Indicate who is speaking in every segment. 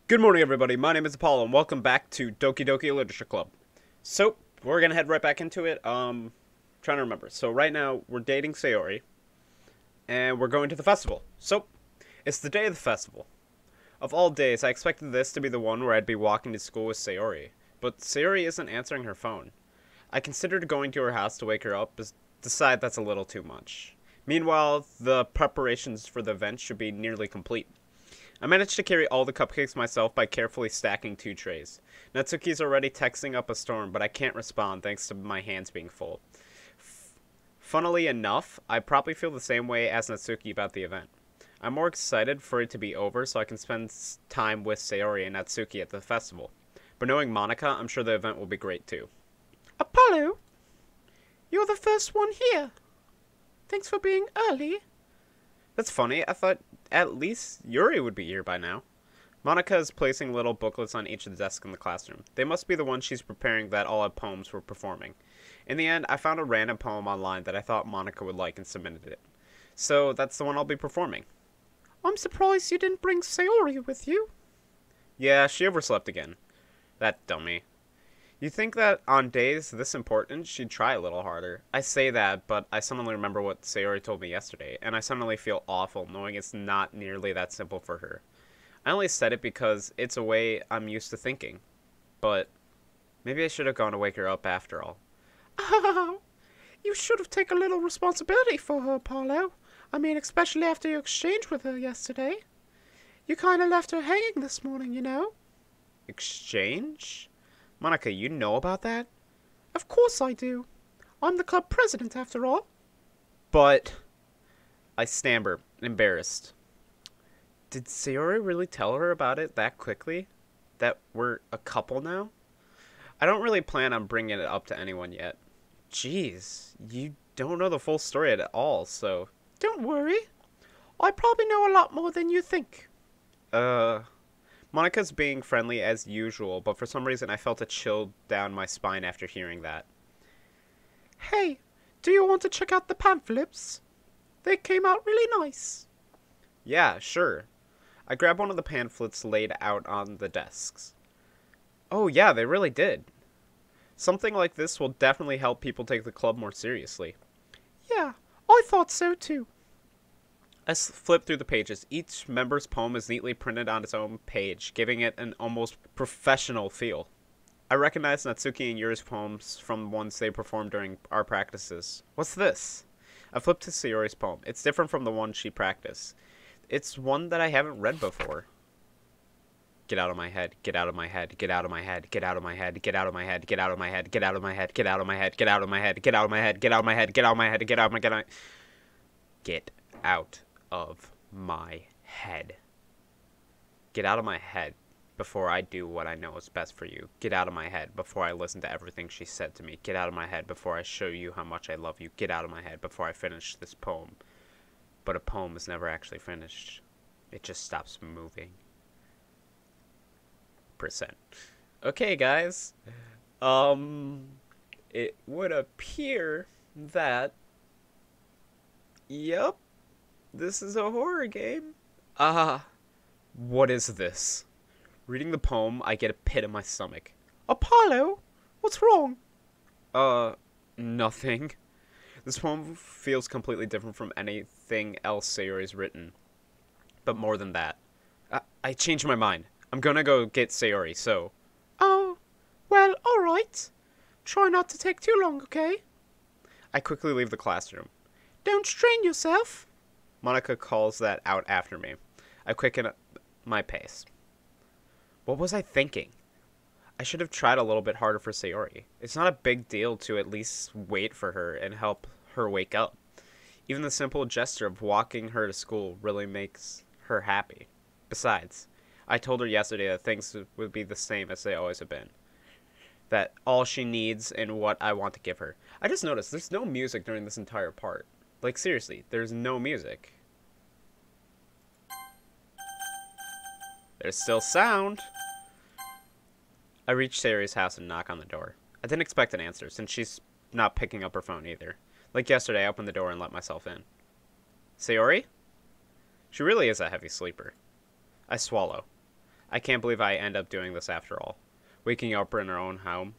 Speaker 1: Good morning, everybody. My name is Apollo, and welcome back to Doki Doki Literature Club. So, we're gonna head right back into it. Trying to remember. So, right now, we're dating Sayori, and we're going to the festival. So, it's the day of the festival. Of all days, I expected this to be the one where I'd be walking to school with Sayori, but Sayori isn't answering her phone. I considered going to her house to wake her up, but decide that's a little too much. Meanwhile, the preparations for the event should be nearly complete. I managed to carry all the cupcakes myself by carefully stacking 2 trays. Natsuki's already texting up a storm, but I can't respond thanks to my hands being full. Funnily enough, I probably feel the same way as Natsuki about the event. I'm more excited for it to be over so I can spend time with Sayori and Natsuki at the festival. But knowing Monica, I'm sure the event will be great too.
Speaker 2: Apollo, you're the first one here. Thanks for being early.
Speaker 1: That's funny. I thought at least Yuri would be here by now. Monica is placing little booklets on each of the desks in the classroom. They must be the ones she's preparing that all her poems were performing. In the end, I found a random poem online that I thought Monica would like and submitted it. So that's the one I'll be performing.
Speaker 2: I'm surprised you didn't bring Sayori with you.
Speaker 1: Yeah, she overslept again. That dummy. You'd think that on days this important, she'd try a little harder. I say that, but I suddenly remember what Sayori told me yesterday, and I suddenly feel awful knowing it's not nearly that simple for her. I only said it because it's a way I'm used to thinking. But maybe I should have gone to wake her up after all.
Speaker 2: Oh, you should have taken a little responsibility for her, Apollo. I mean, especially after your exchange with her yesterday. You kind of left her hanging this morning, you know.
Speaker 1: Exchange? Monica, you know about that?
Speaker 2: Of course I do. I'm the club president, after all.
Speaker 1: But I stammer, embarrassed. Did Sayori really tell her about it that quickly? That we're a couple now? I don't really plan on bringing it up to anyone yet. Jeez, you don't know the full story at all, so...
Speaker 2: Don't worry. I probably know a lot more than you think.
Speaker 1: Monica's being friendly as usual, but for some reason I felt a chill down my spine after hearing that.
Speaker 2: Hey, do you want to check out the pamphlets? They came out really nice.
Speaker 1: Yeah, sure. I grabbed one of the pamphlets laid out on the desks. Oh yeah, they really did. Something like this will definitely help people take the club more seriously.
Speaker 2: Yeah, I thought so too.
Speaker 1: I flipped through the pages. Each member's poem is neatly printed on its own page, giving it an almost professional feel. I recognized Natsuki and Yuri's poems from ones they performed during our practices. What's this? I flipped to Sayori's poem. It's different from the one she practiced. It's one that I haven't read before. Get out of my head, get out of my head, get out of my head, get out of my head, get out of my head, get out of my head, get out of my head, get out of my head, get out of my head, get out of my head, get out of my head, get out of my head, get out of my head, get out of my head. Get out of my head before I do what I know is best for you. Get out of my head before I listen to everything she said to me. Get out of my head before I show you how much I love you. Get out of my head before I finish this poem. But a poem is never actually finished. It just stops moving. Percent. Okay, guys. It would appear that... Yep. This is a horror game. What is this? Reading the poem, I get a pit in my stomach.
Speaker 2: Apollo, what's wrong?
Speaker 1: Nothing. This poem feels completely different from anything else Sayori's written. But more than that. I changed my mind. I'm gonna go get Sayori, so...
Speaker 2: Oh, well, alright. Try not to take too long, okay?
Speaker 1: I quickly leave the classroom.
Speaker 2: Don't strain yourself.
Speaker 1: Monica calls that out after me. I quicken up my pace. What was I thinking? I should have tried a little bit harder for Sayori. It's not a big deal to at least wait for her and help her wake up. Even the simple gesture of walking her to school really makes her happy. Besides, I told her yesterday that things would be the same as they always have been. That all she needs and what I want to give her. I just noticed there's no music during this entire part. Like, seriously, there's no music. There's still sound. I reach Sayori's house and knock on the door. I didn't expect an answer, since she's not picking up her phone either. Like yesterday, I opened the door and let myself in. Sayori? She really is a heavy sleeper. I swallow. I can't believe I end up doing this after all. Waking up in our own home.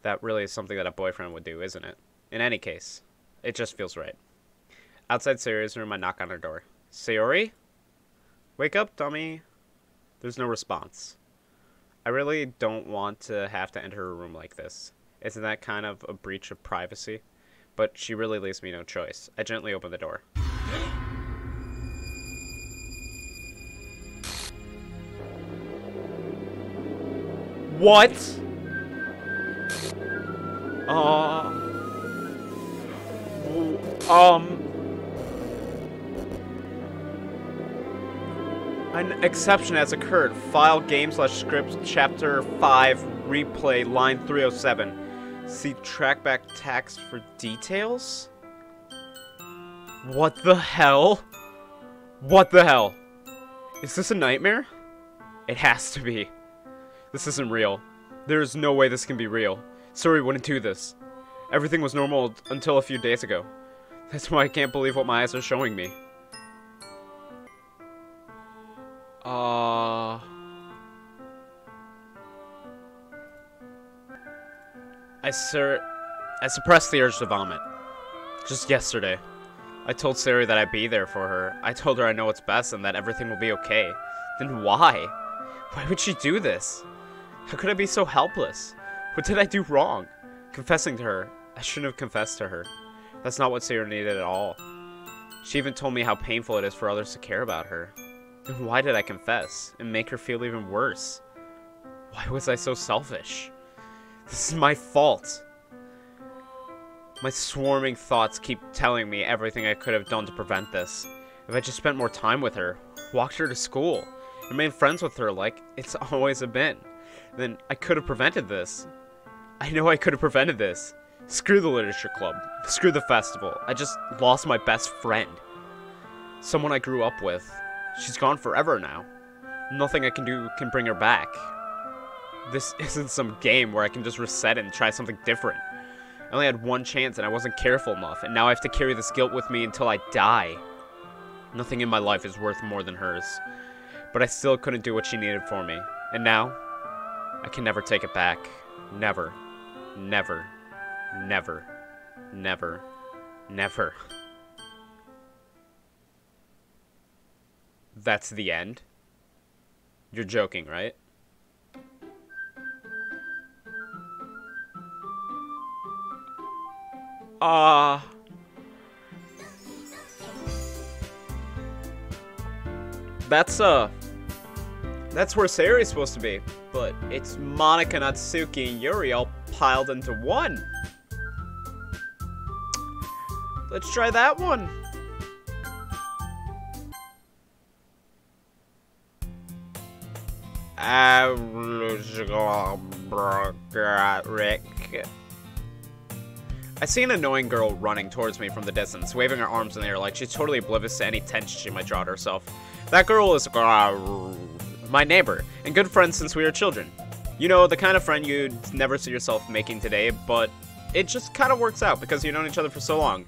Speaker 1: That really is something that a boyfriend would do, isn't it? In any case, it just feels right. Outside Sayori's room, I knock on her door. Sayori? Wake up, dummy. There's no response. I really don't want to have to enter her room like this. Isn't that kind of a breach of privacy? But she really leaves me no choice. I gently open the door. What? An exception has occurred. File game/script chapter 5 replay line 307. See trackback text for details? What the hell? What the hell? Is this a nightmare? It has to be. This isn't real. There is no way this can be real. Sayori wouldn't do this. Everything was normal until a few days ago. That's why I can't believe what my eyes are showing me. I suppressed the urge to vomit. Just yesterday. I told Sayori that I'd be there for her. I told her I know what's best and that everything will be okay. Then why? Why would she do this? How could I be so helpless? What did I do wrong? Confessing to her. I shouldn't have confessed to her. That's not what Sayori needed at all. She even told me how painful it is for others to care about her. Then why did I confess? And make her feel even worse? Why was I so selfish? This is my fault. My swarming thoughts keep telling me everything I could have done to prevent this. If I just spent more time with her, walked her to school, remained friends with her like it's always been, then I could have prevented this. I know I could have prevented this. Screw the literature club. Screw the festival. I just lost my best friend. Someone I grew up with. She's gone forever now. Nothing I can do can bring her back. This isn't some game where I can just reset it and try something different. I only had one chance and I wasn't careful enough, and now I have to carry this guilt with me until I die. Nothing in my life is worth more than hers. But I still couldn't do what she needed for me. And now, I can never take it back. Never. Never. Never. Never. Never. That's the end? You're joking, right? That's where Sayori's supposed to be, but it's Monika, Natsuki, and Yuri all piled into one. Let's try that one. I see an annoying girl running towards me from the distance, waving her arms in the air like she's totally oblivious to any tension she might draw to herself. That girl is my neighbor, and good friend since we were children. You know, the kind of friend you'd never see yourself making today, but it just kind of works out because you've known each other for so long.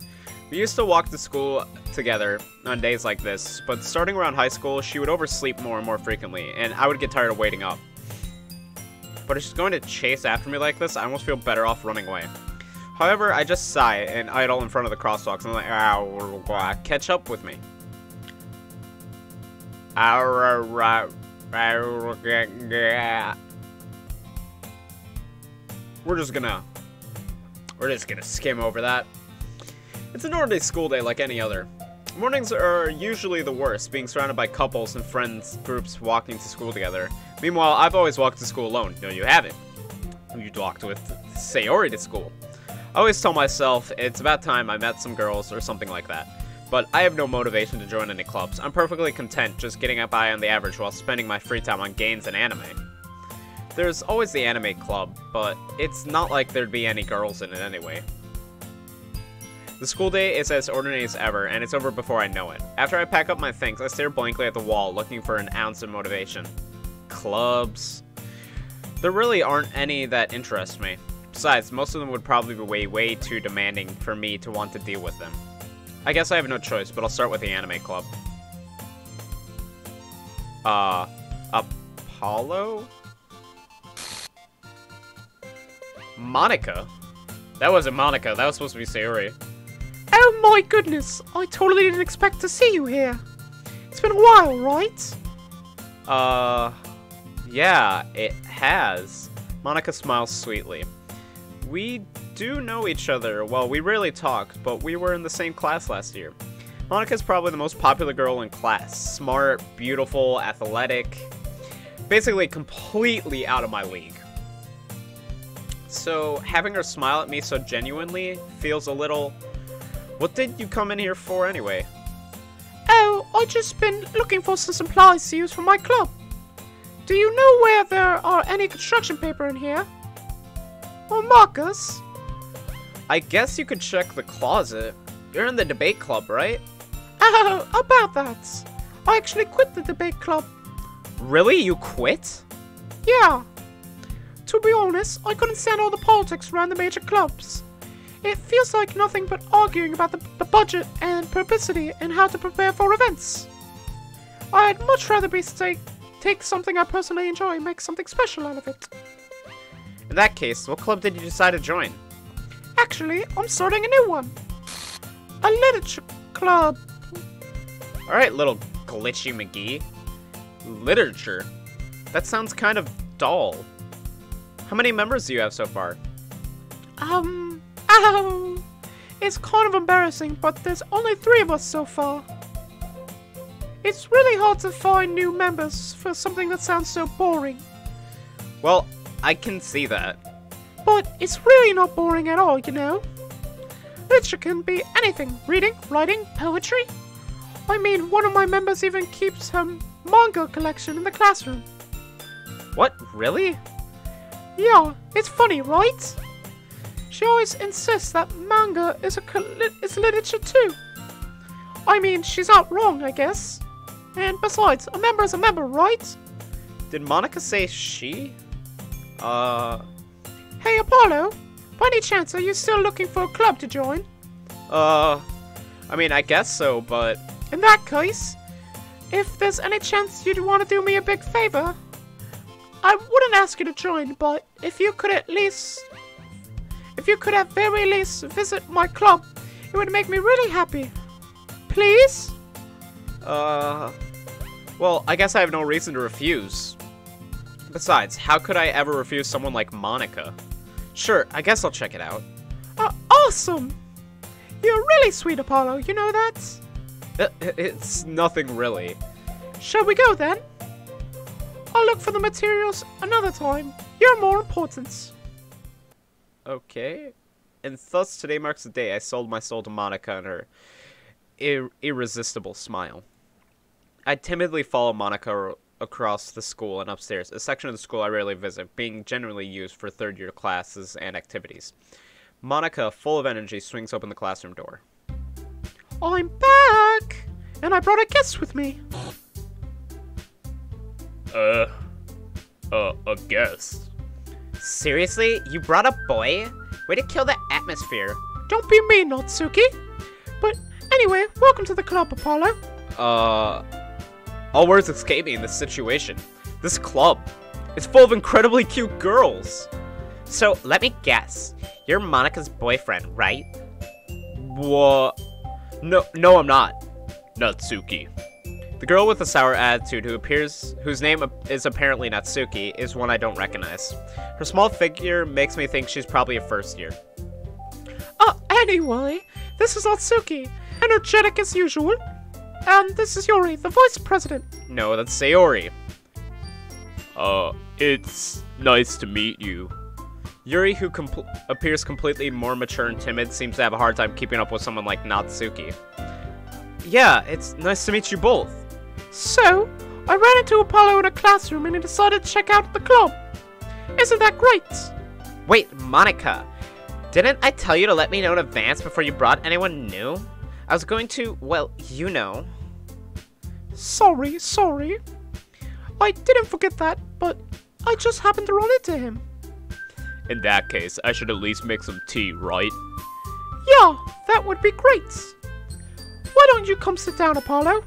Speaker 1: We used to walk to school together on days like this, but starting around high school, she would oversleep more and more frequently, and I would get tired of waiting up. But if she's going to chase after me like this, I almost feel better off running away. However, I just sigh and idle in front of the crosswalks and I'm like, ow, catch up with me. We're just gonna skim over that. It's an ordinary school day like any other. Mornings are usually the worst, being surrounded by couples and friends groups walking to school together. Meanwhile, I've always walked to school alone. No, you haven't. You walked with Sayori to school. I always tell myself it's about time I met some girls or something like that. But I have no motivation to join any clubs. I'm perfectly content just getting by on the average while spending my free time on games and anime. There's always the anime club, but it's not like there'd be any girls in it anyway. The school day is as ordinary as ever, and it's over before I know it. After I pack up my things, I stare blankly at the wall, looking for an ounce of motivation. Clubs. There really aren't any that interest me. Besides, most of them would probably be way too demanding for me to want to deal with them. I guess I have no choice, but I'll start with the anime club. Apollo? Monica? That wasn't Monica, that was supposed to be Sayori.
Speaker 2: Oh my goodness, I totally didn't expect to see you here. It's been a while, right?
Speaker 1: Yeah, it has. Monica smiles sweetly. We do know each other. Well, we rarely talk, but we were in the same class last year. Monica's probably the most popular girl in class. Smart, beautiful, athletic. Basically completely out of my league. So, having her smile at me so genuinely feels a little... What did you come in here for anyway?
Speaker 2: Oh, I just been looking for some supplies to use for my club. Do you know where there are any construction paper in here? Or markers?
Speaker 1: I guess you could check the closet. You're in the debate club, right?
Speaker 2: Oh, about that. I actually quit the debate club.
Speaker 1: Really? You quit?
Speaker 2: Yeah. To be honest, I couldn't stand all the politics around the major clubs. It feels like nothing but arguing about the budget and publicity and how to prepare for events. I'd much rather take something I personally enjoy and make something special out of it.
Speaker 1: In that case, what club did you decide to join?
Speaker 2: Actually, I'm starting a new one. A literature club.
Speaker 1: Alright, little glitchy McGee. Literature? That sounds kind of dull. How many members do you have so far?
Speaker 2: It's kind of embarrassing, but there's only 3 of us so far. It's really hard to find new members for something that sounds so boring.
Speaker 1: Well, I can see that.
Speaker 2: But it's really not boring at all, you know? Literature can be anything. Reading, writing, poetry. I mean, one of my members even keeps her manga collection in the classroom.
Speaker 1: What? Really?
Speaker 2: Yeah, it's funny, right? She always insists that manga is literature too. I mean, she's not wrong, I guess. And besides, a member is a member, right?
Speaker 1: Did Monica say she?
Speaker 2: Hey, Apollo, by any chance are you still looking for a club to join?
Speaker 1: I mean, I guess so, but...
Speaker 2: In that case, if there's any chance you'd want to do me a big favor, I wouldn't ask you to join, but if you could at very least visit my club, it would make me really happy. Please?
Speaker 1: Well, I guess I have no reason to refuse. Besides, how could I ever refuse someone like Monica? Sure, I guess I'll check it out.
Speaker 2: Awesome! You're really sweet, Apollo, you know that?
Speaker 1: It's nothing really.
Speaker 2: Shall we go then? I'll look for the materials another time. You're more important.
Speaker 1: Okay. And thus today marks the day I sold my soul to Monica and her irresistible smile. I timidly follow Monica across the school and upstairs, a section of the school I rarely visit, being generally used for third-year classes and activities. Monica, full of energy, swings open the classroom door.
Speaker 2: I'm back! And I brought a guest with me.
Speaker 1: A guest? Seriously? You brought a boy? Way to kill the atmosphere.
Speaker 2: Don't be mean, Natsuki. But anyway, welcome to the club, Apollo.
Speaker 1: All words escape me in this situation. This club is full of incredibly cute girls. So, let me guess. You're Monica's boyfriend, right? What? No, I'm not. Natsuki. The girl with the sour attitude whose name is apparently Natsuki is one I don't recognize. Her small figure makes me think she's probably a first year.
Speaker 2: Anyway, this is Natsuki, energetic as usual. And this is Yuri, the vice president.
Speaker 1: No, that's Sayori. It's nice to meet you. Yuri, who appears completely more mature and timid, seems to have a hard time keeping up with someone like Natsuki. Yeah, it's nice to meet you both.
Speaker 2: So, I ran into Apollo in a classroom and he decided to check out the club. Isn't that great?
Speaker 1: Wait, Monica, didn't I tell you to let me know in advance before you brought anyone new? I was going to, well, you know.
Speaker 2: Sorry. I didn't forget that, but I just happened to run into him.
Speaker 1: In that case, I should at least make some tea, right?
Speaker 2: Yeah, that would be great. Why don't you come sit down, Apollo?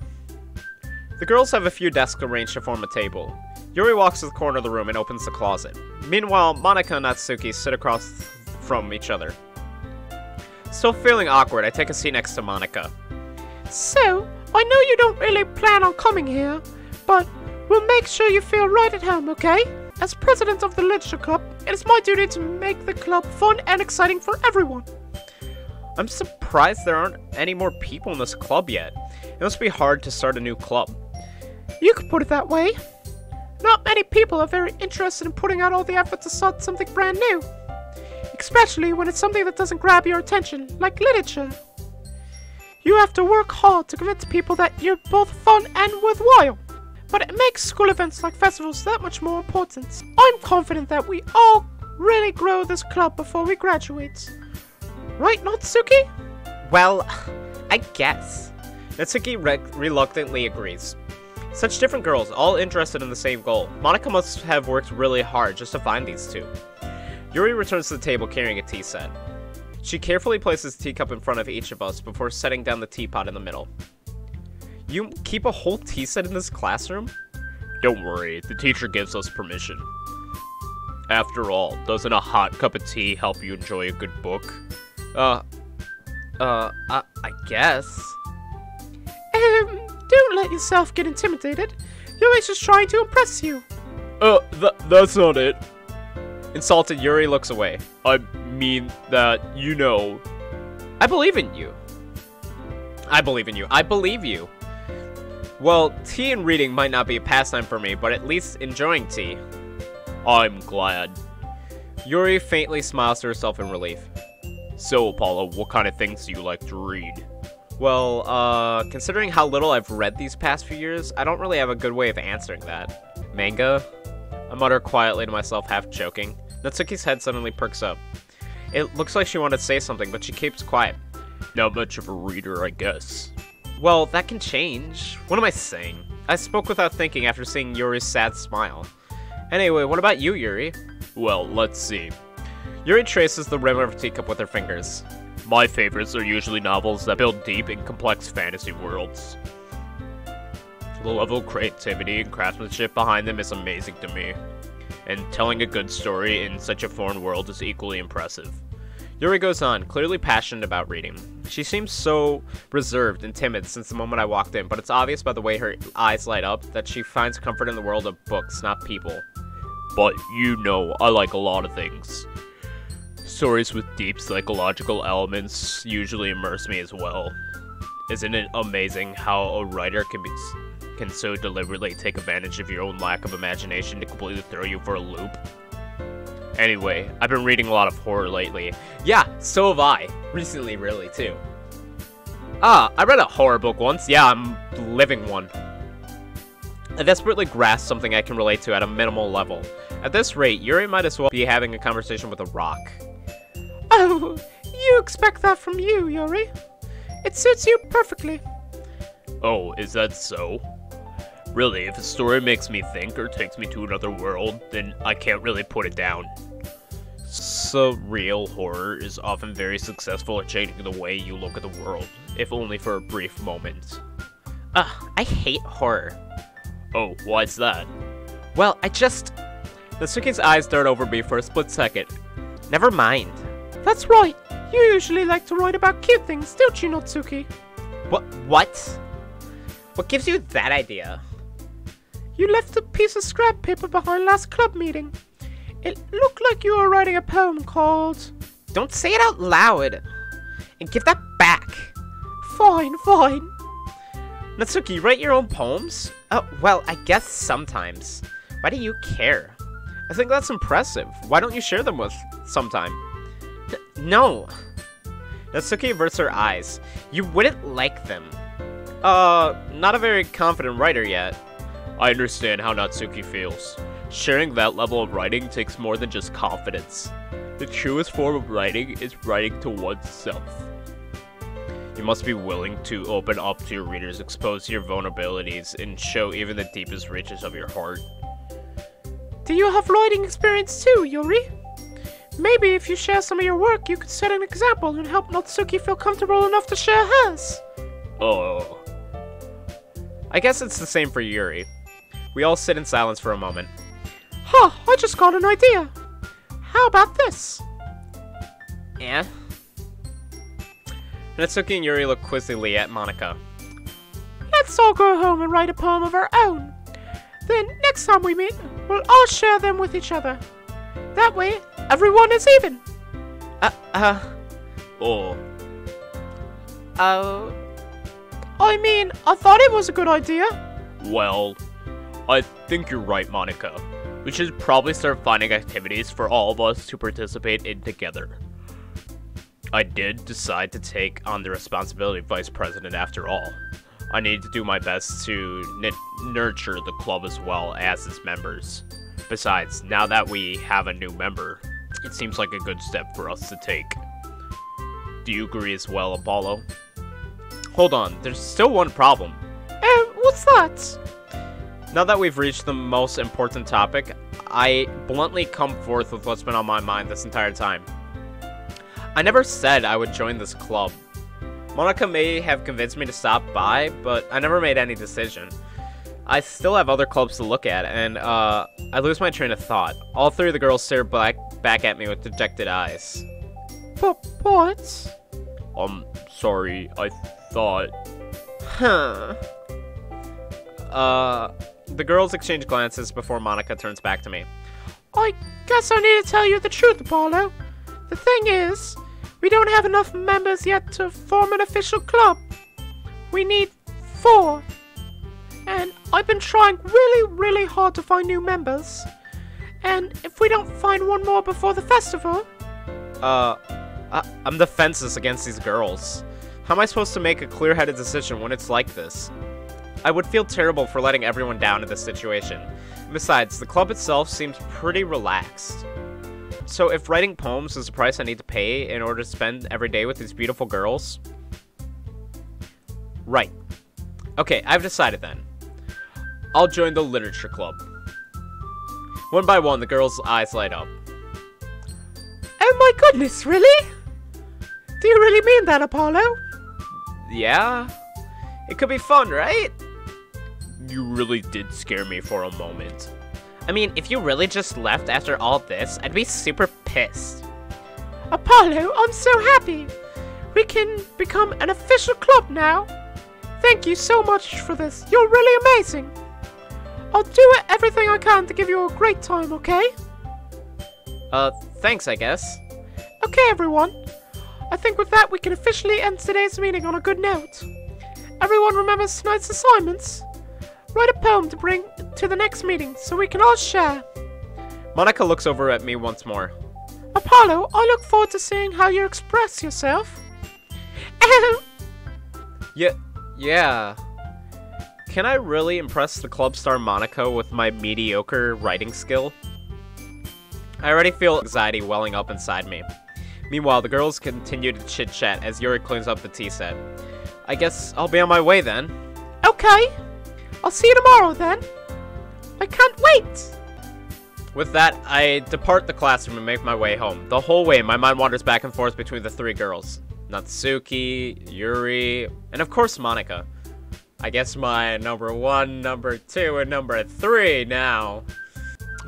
Speaker 1: The girls have a few desks arranged to form a table. Yuri walks to the corner of the room and opens the closet. Meanwhile, Monika and Natsuki sit across from each other. Still feeling awkward, I take a seat next to Monika.
Speaker 2: So, I know you don't really plan on coming here, but we'll make sure you feel right at home, okay? As president of the Literature Club, it is my duty to make the club fun and exciting for everyone.
Speaker 1: I'm surprised there aren't any more people in this club yet. It must be hard to start a new club.
Speaker 2: You could put it that way. Not many people are very interested in putting out all the effort to start something brand new. Especially when it's something that doesn't grab your attention, like literature. You have to work hard to convince people that you're both fun and worthwhile. But it makes school events like festivals that much more important. I'm confident that we all really grow this club before we graduate. Right, Natsuki?
Speaker 1: Well, I guess. Natsuki reluctantly agrees. Such different girls, all interested in the same goal. Monika must have worked really hard just to find these two. Yuri returns to the table carrying a tea set. She carefully places a teacup in front of each of us before setting down the teapot in the middle. You keep a whole tea set in this classroom?
Speaker 3: Don't worry, the teacher gives us permission. After all, doesn't a hot cup of tea help you enjoy a good book?
Speaker 1: I guess.
Speaker 2: Don't let yourself get intimidated. Yuri's just trying to impress you.
Speaker 3: That's not it.
Speaker 1: Insulted, Yuri looks away.
Speaker 3: I mean that, you know.
Speaker 1: I believe in you. I believe in you. I believe you. Well, tea and reading might not be a pastime for me, but at least enjoying tea.
Speaker 3: I'm glad.
Speaker 1: Yuri faintly smiles to herself in relief.
Speaker 3: So, Apollo, what kind of things do you like to read?
Speaker 1: Well, considering how little I've read these past few years, I don't really have a good way of answering that. Manga? I mutter quietly to myself, half joking. Natsuki's head suddenly perks up. It looks like she wanted to say something, but she keeps quiet.
Speaker 3: Not much of a reader, I guess.
Speaker 1: Well, that can change. What am I saying? I spoke without thinking after seeing Yuri's sad smile. Anyway, what about you, Yuri?
Speaker 3: Well, let's see.
Speaker 1: Yuri traces the rim of her teacup with her fingers.
Speaker 3: My favorites are usually novels that build deep and complex fantasy worlds. The level of creativity and craftsmanship behind them is amazing to me. And telling a good story in such a foreign world is equally impressive.
Speaker 1: Yuri goes on, clearly passionate about reading. She seems so reserved and timid since the moment I walked in, but it's obvious by the way her eyes light up that she finds comfort in the world of books, not people.
Speaker 3: But you know, I like a lot of things. Stories with deep psychological elements usually immerse me as well. Isn't it amazing how a writer can so deliberately take advantage of your own lack of imagination to completely throw you for a loop? Anyway, I've been reading a lot of horror lately.
Speaker 1: Yeah, so have I. Recently, really, too. I read a horror book once. Yeah, I'm living one. I desperately grasp something I can relate to at a minimal level. At this rate, Yuri might as well be having a conversation with a rock.
Speaker 2: Oh, you expect that from you, Yuri. It suits you perfectly.
Speaker 3: Oh, is that so? Really, if a story makes me think or takes me to another world, then I can't really put it down. Surreal horror is often very successful at changing the way you look at the world, if only for a brief moment.
Speaker 1: I hate horror.
Speaker 3: Oh, why's that?
Speaker 1: Well, Natsuki's eyes dart over me for a split second. Never mind.
Speaker 2: That's right. You usually like to write about cute things, don't you, Natsuki?
Speaker 1: What? What gives you that idea?
Speaker 2: You left a piece of scrap paper behind last club meeting. It looked like you were writing a poem called...
Speaker 1: Don't say it out loud. And give that back.
Speaker 2: Fine.
Speaker 1: Natsuki, you write your own poems? Oh, well, I guess sometimes. Why do you care? I think that's impressive. Why don't you share them with sometime? No. Natsuki averts her eyes. You wouldn't like them. Not a very confident writer yet.
Speaker 3: I understand how Natsuki feels. Sharing that level of writing takes more than just confidence. The truest form of writing is writing to oneself. You must be willing to open up to your readers, expose your vulnerabilities, and show even the deepest reaches of your heart.
Speaker 2: Do you have writing experience too, Yuri? Maybe if you share some of your work, you could set an example and help Natsuki feel comfortable enough to share hers.
Speaker 3: Oh.
Speaker 1: I guess it's the same for Yuri. We all sit in silence for a moment.
Speaker 2: Huh, I just got an idea. How about this?
Speaker 1: Yeah? Natsuki and Yuri look quizzically at Monika.
Speaker 2: Let's all go home and write a poem of our own. Then, next time we meet, we'll all share them with each other. That way, everyone is even.
Speaker 3: Oh.
Speaker 2: I mean, I thought it was a good idea.
Speaker 3: Well, I think you're right, Monika. We should probably start finding activities for all of us to participate in together. I did decide to take on the responsibility of vice president after all. I need to do my best to nurture the club as well as its members. Besides, now that we have a new member, it seems like a good step for us to take. Do you agree as well, Apollo?
Speaker 1: Hold on, there's still one problem.
Speaker 2: What's that?
Speaker 1: Now that we've reached the most important topic, I bluntly come forth with what's been on my mind this entire time. I never said I would join this club. Monika may have convinced me to stop by, but I never made any decision. I still have other clubs to look at, and I lose my train of thought. All three of the girls stare back at me with dejected eyes.
Speaker 2: But what?
Speaker 3: Sorry, I thought...
Speaker 1: The girls exchange glances before Monika turns back to me.
Speaker 2: I guess I need to tell you the truth, Apollo. The thing is, we don't have enough members yet to form an official club. We need 4. And I've been trying really hard to find new members. And if we don't find one more before the festival...
Speaker 1: I'm defenseless against these girls. How am I supposed to make a clear-headed decision when it's like this? I would feel terrible for letting everyone down in this situation. Besides, the club itself seems pretty relaxed. So if writing poems is the price I need to pay in order to spend every day with these beautiful girls... Right. Okay, I've decided then. I'll join the Literature Club. One by one, the girls' eyes light up.
Speaker 2: Oh my goodness, really? Do you really mean that, Apollo?
Speaker 1: Yeah? It could be fun, right?
Speaker 3: You really did scare me for a moment.
Speaker 1: I mean, if you really just left after all this, I'd be super pissed.
Speaker 2: Apollo, I'm so happy. We can become an official club now. Thank you so much for this. You're really amazing. I'll do everything I can to give you a great time, okay?
Speaker 1: Thanks, I guess.
Speaker 2: Okay, everyone. I think with that, we can officially end today's meeting on a good note. Everyone remembers tonight's assignments? Write a poem to bring to the next meeting so we can all share.
Speaker 1: Monika looks over at me once more.
Speaker 2: Apollo, I look forward to seeing how you express yourself.
Speaker 1: Yeah. Can I really impress the club star Monika with my mediocre writing skill? I already feel anxiety welling up inside me. Meanwhile, the girls continue to chit-chat as Yuri cleans up the tea set. I guess I'll be on my way then.
Speaker 2: Okay. I'll see you tomorrow then. I can't wait.
Speaker 1: With that, I depart the classroom and make my way home. The whole way, my mind wanders back and forth between the 3 girls. Natsuki, Yuri, and of course Monika. I guess my number 1, number 2, and number 3 now.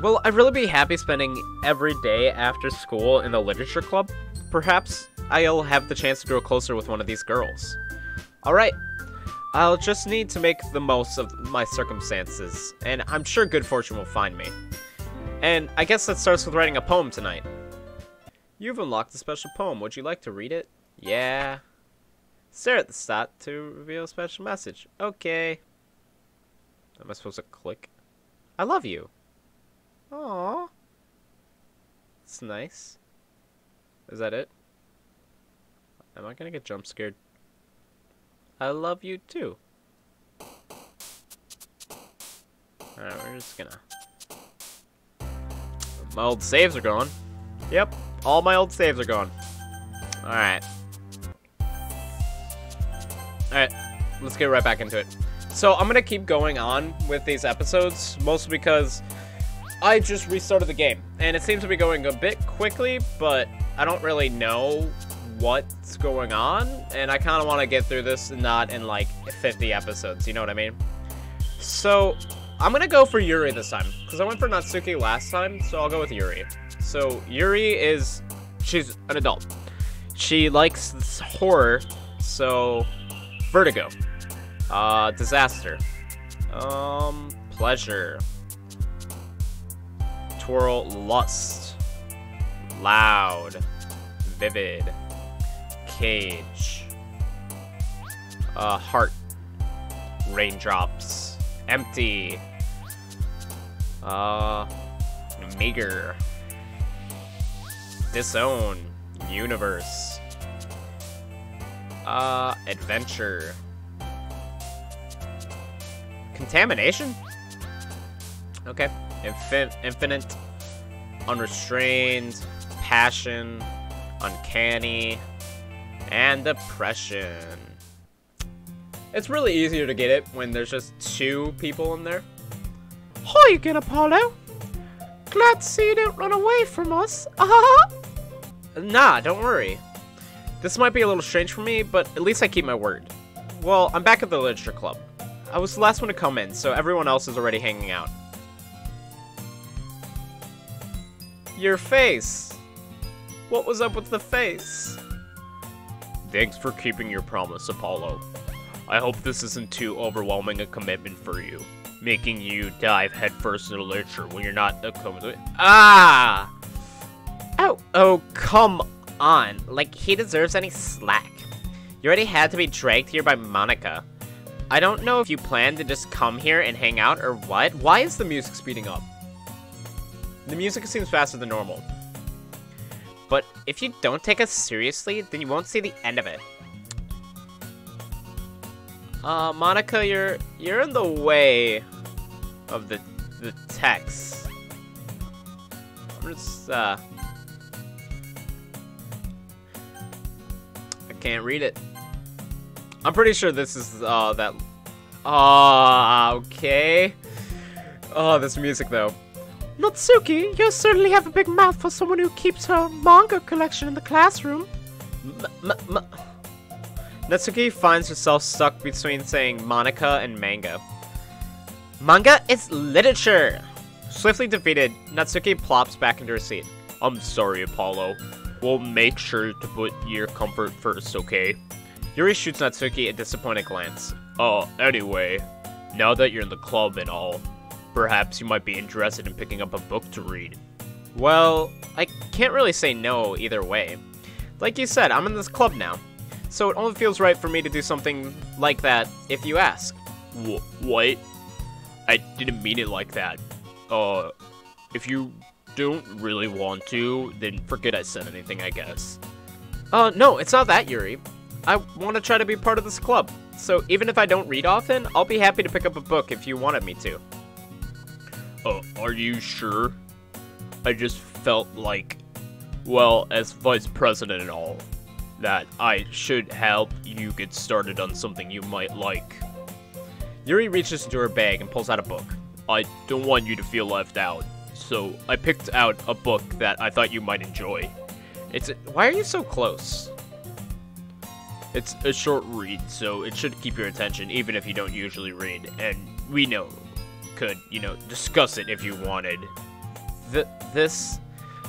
Speaker 1: Will I really be happy spending every day after school in the literature club? Perhaps I'll have the chance to grow closer with one of these girls. Alright, I'll just need to make the most of my circumstances, and I'm sure good fortune will find me. And I guess that starts with writing a poem tonight. You've unlocked a special poem. Would you like to read it? Yeah. Stare at the stat to reveal a special message. Okay. Am I supposed to click? I love you. Aww. It's nice. Is that it? Am I gonna get jump scared? I love you too. Alright, we're just gonna... My old saves are gone. Yep, all my old saves are gone. Alright. Alright, let's get right back into it. So, I'm gonna keep going on with these episodes, mostly because I just restarted the game. And it seems to be going a bit quickly, but I don't really know what's going on. And I kind of want to get through this not in like 50 episodes, you know what I mean? So, I'm gonna go for Yuri this time, because I went for Natsuki last time, so I'll go with Yuri. So, Yuri she's an adult. She likes horror, so vertigo. Disaster. Pleasure. Twirl, lust. Loud. Vivid. Cage. Heart. Raindrops. Empty. Meager. Disown. Universe. Adventure. Contamination? Okay. Infinite. Unrestrained. Passion. Uncanny. And depression. It's really easier to get it when there's just 2 people in there.
Speaker 2: Hi again, Apollo. Glad to see you didn't run away from us.
Speaker 1: Nah, don't worry. This might be a little strange for me, but at least I keep my word. Well, I'm back at the Literature Club. I was the last one to come in, so everyone else is already hanging out. Your face. What was up with the face?
Speaker 3: Thanks for keeping your promise, Apollo. I hope this isn't too overwhelming a commitment for you, making you dive headfirst into literature when you're not accommodated.
Speaker 1: Ah! Oh, come on. Like, he deserves any slack. You already had to be dragged here by Monica. I don't know if you plan to just come here and hang out or what. Why is the music speeding up? The music seems faster than normal. But if you don't take us seriously, then you won't see the end of it. Monica, you're in the way of the text. I'm just, I can't read it. I'm pretty sure this is, that... okay. Oh, this music, though.
Speaker 2: Natsuki, you certainly have a big mouth for someone who keeps her manga collection in the classroom.
Speaker 1: Natsuki finds herself stuck between saying Monica and manga. Manga is literature! Swiftly defeated, Natsuki plops back into her seat.
Speaker 3: I'm sorry, Apollo. We'll make sure to put your comfort first, okay?
Speaker 1: Yuri shoots Natsuki a disappointed glance.
Speaker 3: Anyway, now that you're in the club and all, perhaps you might be interested in picking up a book to read.
Speaker 1: Well, I can't really say no either way. Like you said, I'm in this club now, so it only feels right for me to do something like that if you ask.
Speaker 3: What? I didn't mean it like that. If you don't really want to, then forget I said anything, I guess.
Speaker 1: No, it's not that, Yuri. I want to try to be part of this club, so even if I don't read often, I'll be happy to pick up a book if you wanted me to.
Speaker 3: Are you sure? I just felt like, well, as vice president and all, that I should help you get started on something you might like.
Speaker 1: Yuri reaches into her bag and pulls out a book.
Speaker 3: I don't want you to feel left out, so I picked out a book that I thought you might enjoy.
Speaker 1: Why are you so close?
Speaker 3: It's a short read, so it should keep your attention even if you don't usually read, and we could, discuss it if you wanted.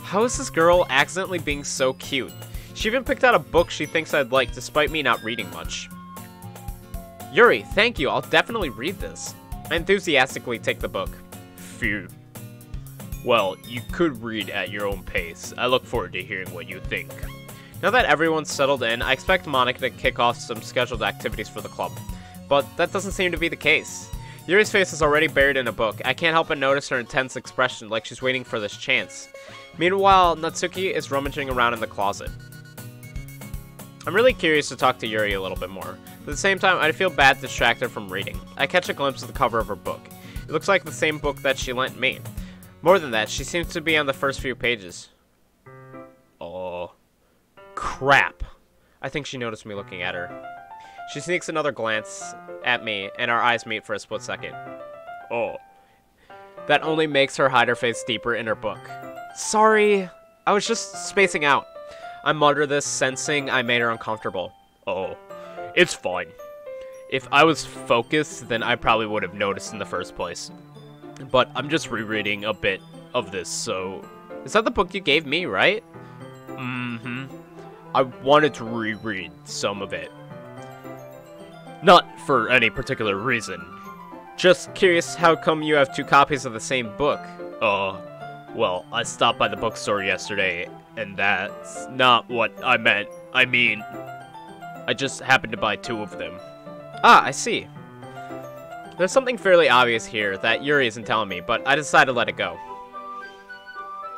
Speaker 1: How is this girl accidentally being so cute? She even picked out a book she thinks I'd like despite me not reading much. Yuri, thank you, I'll definitely read this. I enthusiastically take the book.
Speaker 3: Phew. Well, you could read at your own pace. I look forward to hearing what you think.
Speaker 1: Now that everyone's settled in, I expect Monica to kick off some scheduled activities for the club. But that doesn't seem to be the case. Yuri's face is already buried in a book. I can't help but notice her intense expression, like she's waiting for this chance. Meanwhile, Natsuki is rummaging around in the closet. I'm really curious to talk to Yuri a little bit more, but at the same time, I feel bad to distract her from reading. I catch a glimpse of the cover of her book. It looks like the same book that she lent me. More than that, she seems to be on the first few pages. Oh, crap. I think she noticed me looking at her. She sneaks another glance at me, and our eyes meet for a split second. Oh. That only makes her hide her face deeper in her book. Sorry, I was just spacing out. I mutter this, sensing I made her uncomfortable.
Speaker 3: Oh, it's fine. If I was focused, then I probably would have noticed in the first place. but I'm just rereading a bit of this, so... Is that the book you gave me, right? Mm-hmm. I wanted to reread some of it. Not for any particular reason.
Speaker 1: Just curious how come you have 2 copies of the same book?
Speaker 3: Well, I stopped by the bookstore yesterday, and that's not what I meant. I mean, I just happened to buy 2 of them.
Speaker 1: Ah, I see. There's something fairly obvious here that Yuri isn't telling me, but I decided to let it go.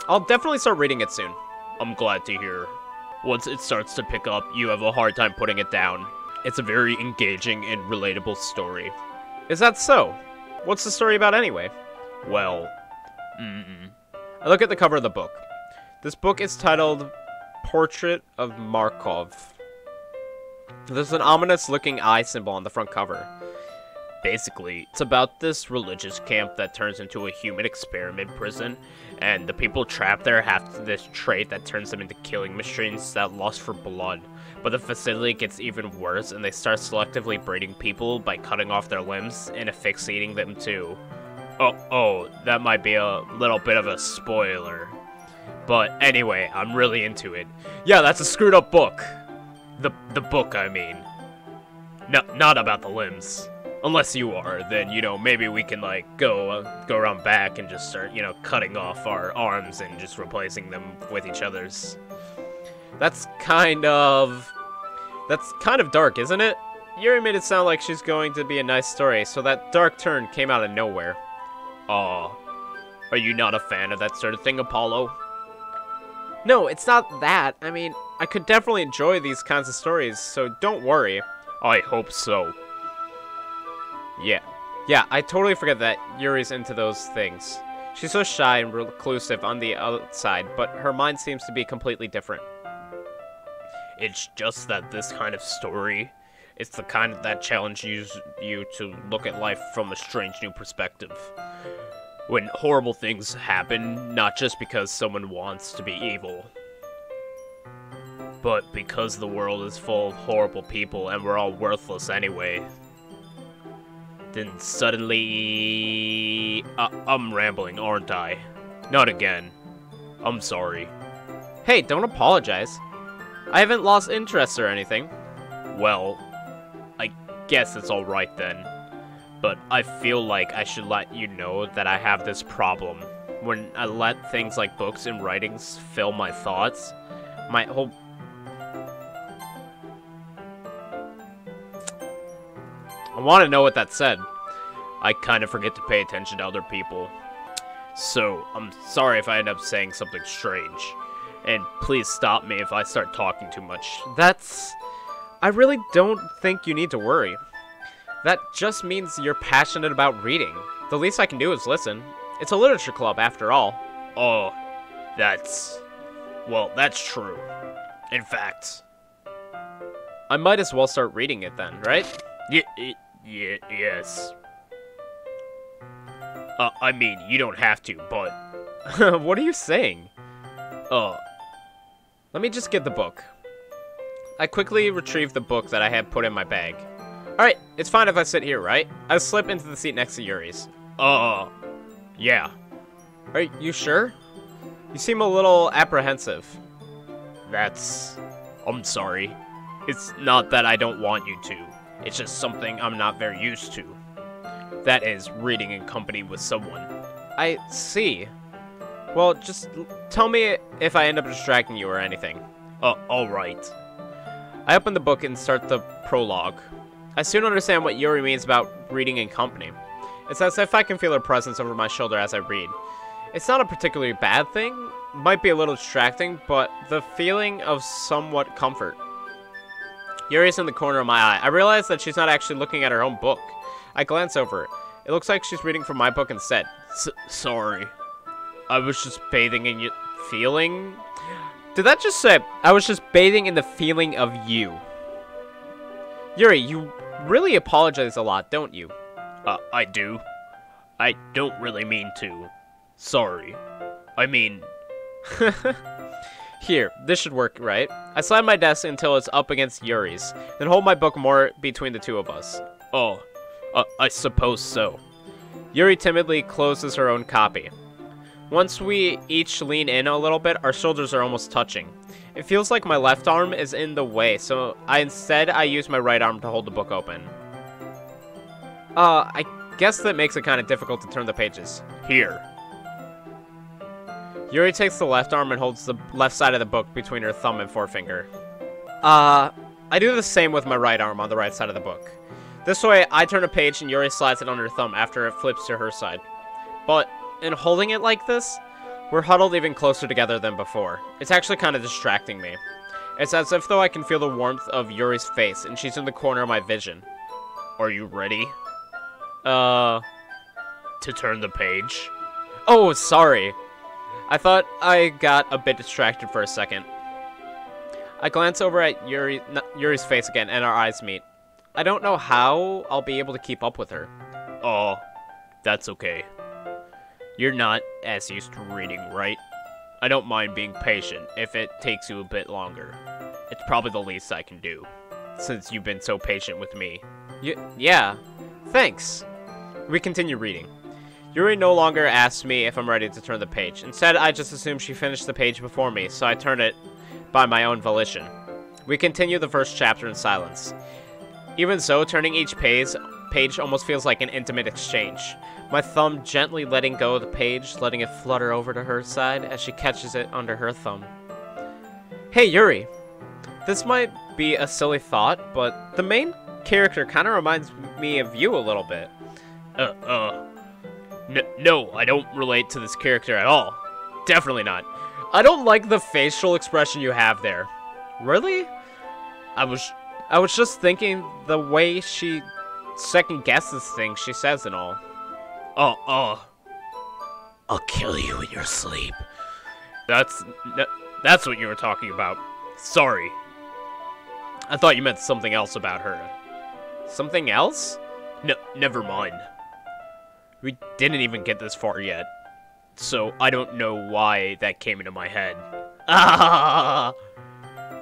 Speaker 1: I'll definitely start reading it soon.
Speaker 3: I'm glad to hear. Once it starts to pick up, you have a hard time putting it down. It's a very engaging and relatable story.
Speaker 1: Is that so? What's the story about anyway?
Speaker 3: Well,
Speaker 1: I look at the cover of the book. This book is titled Portrait of Markov. There's an ominous-looking eye symbol on the front cover.
Speaker 3: Basically, it's about this religious camp that turns into a human experiment prison, and the people trapped there have this trait that turns them into killing machines that lust for blood. But the facility gets even worse, and they start selectively breeding people by cutting off their limbs and asphyxiating them too. Oh, that might be a little bit of a spoiler. But anyway, I'm really into it. Yeah, that's a screwed up book. The book, I mean. No, not about the limbs. Unless you are, then, you know, maybe we can, like, go around back and just start, you know, cutting off our arms and just replacing them with each other's.
Speaker 1: That's kind of dark, isn't it? Yuri made it sound like she's going to be a nice story, so that dark turn came out of nowhere.
Speaker 3: Aw, are you not a fan of that sort of thing, Apollo?
Speaker 1: No, it's not that. I mean, I could definitely enjoy these kinds of stories, so don't worry.
Speaker 3: I hope so.
Speaker 1: Yeah, I totally forget that Yuri's into those things. She's so shy and reclusive on the outside, but her mind seems to be completely different.
Speaker 3: It's just that this kind of story, it's the kind that challenges you to look at life from a strange new perspective. When horrible things happen, not just because someone wants to be evil, but because the world is full of horrible people and we're all worthless anyway. Then suddenly... I'm rambling, aren't I? Not again. I'm sorry.
Speaker 1: Hey, don't apologize. I haven't lost interest or anything.
Speaker 3: Well, I guess it's alright then. But I feel like I should let you know that I have this problem. When I let things like books and writings fill my thoughts, my whole...
Speaker 1: I want to know what that said.
Speaker 3: I kind of forget to pay attention to other people. So, I'm sorry if I end up saying something strange. And please stop me if I start talking too much.
Speaker 1: I really don't think you need to worry. That just means you're passionate about reading. The least I can do is listen. It's a literature club, after all.
Speaker 3: Oh, well, that's true. In fact,
Speaker 1: I might as well start reading it then, right?
Speaker 3: Yes. I mean, you don't have to, but...
Speaker 1: What are you saying? Let me just get the book. I quickly retrieved the book that I had put in my bag. Alright, it's fine if I sit here, right? I slip into the seat next to Yuri's.
Speaker 3: Yeah.
Speaker 1: Are you sure? You seem a little apprehensive.
Speaker 3: I'm sorry. It's not that I don't want you to. It's just something I'm not very used to. That is, reading in company with someone.
Speaker 1: I see. Well, just tell me if I end up distracting you or anything.
Speaker 3: Alright.
Speaker 1: I open the book and start the prologue. I soon understand what Yuri means about reading in company. It's as if I can feel her presence over my shoulder as I read. It's not a particularly bad thing, might be a little distracting, but the feeling of somewhat comfort. Yuri's in the corner of my eye. I realize that she's not actually looking at her own book. I glance over. It looks like she's reading from my book instead.
Speaker 3: Sorry. I was just bathing in your feeling.
Speaker 1: Did that just say, I was just bathing in the feeling of you? Yuri, you really apologize a lot, don't you?
Speaker 3: I do. I don't really mean to. Sorry. I mean...
Speaker 1: Here, this should work, right? I slide my desk until it's up against Yuri's, then hold my book more between the two of us.
Speaker 3: I suppose so. Yuri timidly closes her own copy. Once we each lean in a little bit, our shoulders are almost touching. It feels like my left arm is in the way, so I use my right arm to hold the book open. I guess that makes it kind of difficult to turn the pages. Here. Yuri takes the left arm and holds the left side of the book between her thumb and forefinger. I do the same with my right arm on the right side of the book. This way, I turn a page and Yuri slides it under her thumb after it flips to her side. But in holding it like this, we're huddled even closer together than before. It's actually kind of distracting me. It's as if though I can feel the warmth of Yuri's face and she's in the corner of my vision. Are you ready? To turn the page? Oh, sorry. I thought I got a bit distracted for a second. I glance over at Yuri's face again and our eyes meet. I don't know how I'll be able to keep up with her. Oh, that's okay. You're not as used to reading, right? I don't mind being patient if it takes you a bit longer. It's probably the least I can do, since you've been so patient with me. Yeah, thanks. We continue reading. Yuri no longer asks me if I'm ready to turn the page. Instead, I just assume she finished the page before me, so I turn it by my own volition. We continue the first chapter in silence. Even so, turning each page almost feels like an intimate exchange. My thumb gently letting go of the page, letting it flutter over to her side as she catches it under her thumb. Hey, Yuri. This might be a silly thought, but the main character kind of reminds me of you a little bit. No, I don't relate to this character at all. Definitely not. I don't like the facial expression you have there. Really? I was just thinking the way she second guesses things she says and all. I'll kill you in your sleep. That's what you were talking about. Sorry. I thought you meant something else about her. Something else? No, never mind. We didn't even get this far yet, so I don't know why that came into my head. Ah!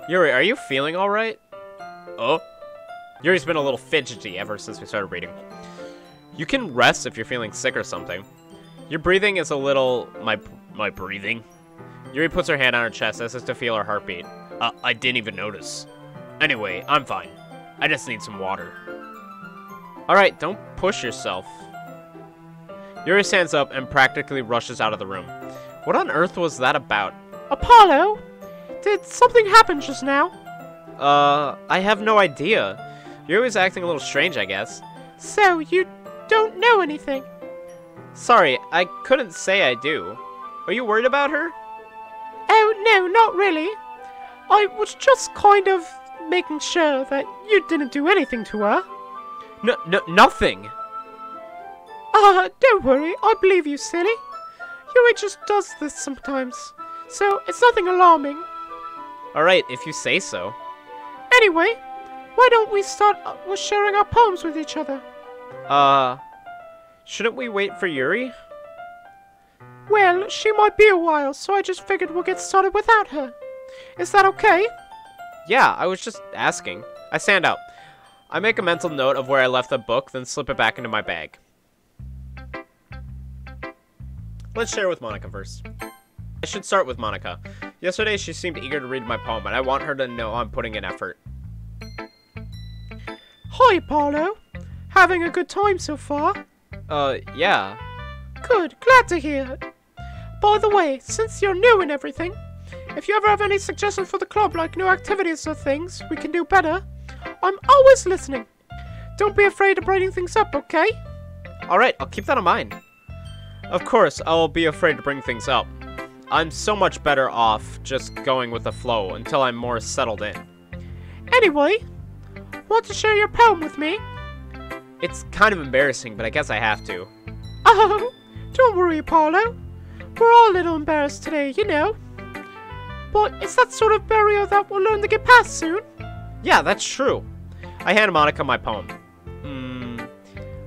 Speaker 3: Yuri, are you feeling alright? Oh? Yuri's been a little fidgety ever since we started reading. You can rest if you're feeling sick or something. Your breathing is a little... My breathing? Yuri puts her hand on her chest as if to feel her heartbeat. I didn't even notice. Anyway, I'm fine. I just need some water. Alright, don't push yourself. Yuri stands up and practically rushes out of the room. What on earth was that about?
Speaker 2: Apollo? Did something happen just now?
Speaker 3: I have no idea. Yuri was acting a little strange, I guess.
Speaker 2: So, you don't know anything?
Speaker 3: Sorry, I couldn't say I do. Are you worried about her?
Speaker 2: Oh, no, not really. I was just kind of making sure that you didn't do anything to her.
Speaker 3: Nothing.
Speaker 2: Don't worry, I believe you, silly. Yuri just does this sometimes, so it's nothing alarming.
Speaker 3: Alright, if you say so.
Speaker 2: Anyway, why don't we start with sharing our poems with each other?
Speaker 3: Shouldn't we wait for Yuri?
Speaker 2: Well, she might be a while, so I just figured we'll get started without her. Is that okay?
Speaker 3: Yeah, I was just asking. I stand up. I make a mental note of where I left the book, then slip it back into my bag. Let's share with Monica first. I should start with Monica. Yesterday, she seemed eager to read my poem, and I want her to know I'm putting in effort.
Speaker 2: Hi, Paulo. Having a good time so far?
Speaker 3: Yeah.
Speaker 2: Good, glad to hear it. By the way, since you're new and everything, if you ever have any suggestions for the club, like new activities or things we can do better, I'm always listening. Don't be afraid of breaking things up, okay?
Speaker 3: Alright, I'll keep that in mind. Of course, I'll be afraid to bring things up. I'm so much better off just going with the flow until I'm more settled in.
Speaker 2: Anyway, want to share your poem with me?
Speaker 3: It's kind of embarrassing, but I guess I have to.
Speaker 2: Oh, don't worry, Paulo. We're all a little embarrassed today, you know. But it's that sort of barrier that we'll learn to get past soon.
Speaker 3: Yeah, that's true. I hand Monica my poem.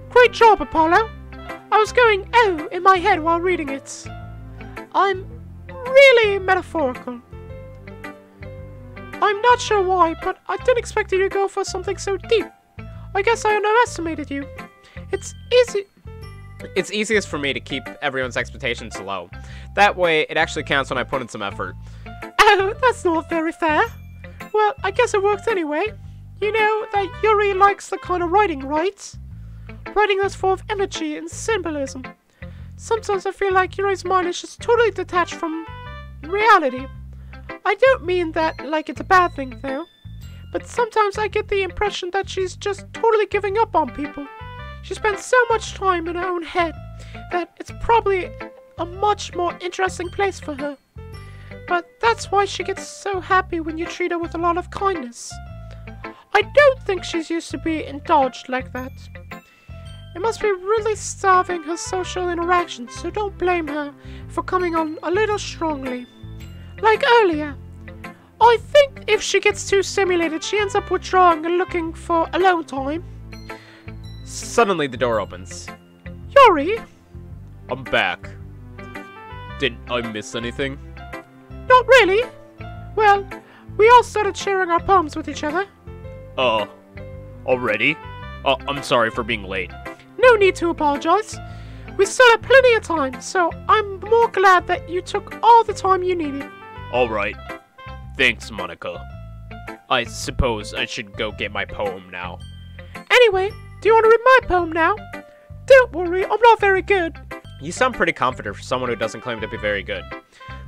Speaker 2: Great job, Apollo. I was going, oh, in my head while reading it. I'm really metaphorical. I'm not sure why, but I didn't expect you to go for something so deep. I guess I underestimated you. It's easy...
Speaker 1: It's easiest for me to keep everyone's expectations low. That way, it actually counts when I put in some effort.
Speaker 2: Oh, that's not very fair. Well, I guess it worked anyway. You know that Yuri likes the kind of writing, right? Writing that's full of energy and symbolism. Sometimes I feel like Yuri's mind is just totally detached from reality. I don't mean that like it's a bad thing, though. But sometimes I get the impression that she's just totally giving up on people. She spends so much time in her own head that it's probably a much more interesting place for her. But that's why she gets so happy when you treat her with a lot of kindness. I don't think she's used to be indulged like that. It must be really starving her social interactions, so don't blame her for coming on a little strongly. Like earlier, I think if she gets too stimulated, she ends up withdrawing and looking for alone time.
Speaker 1: Suddenly, the door opens.
Speaker 2: Yuri?
Speaker 3: I'm back. Didn't I miss anything?
Speaker 2: Not really. Well, we all started sharing our poems with each other.
Speaker 3: Already? I'm sorry for being late.
Speaker 2: No need to apologize. We still have plenty of time, so I'm more glad that you took all the time you needed.
Speaker 3: Alright. Thanks, Monica. I suppose I should go get my poem now.
Speaker 2: Anyway, do you want to read my poem now? Don't worry, I'm not very good.
Speaker 1: You sound pretty confident for someone who doesn't claim to be very good.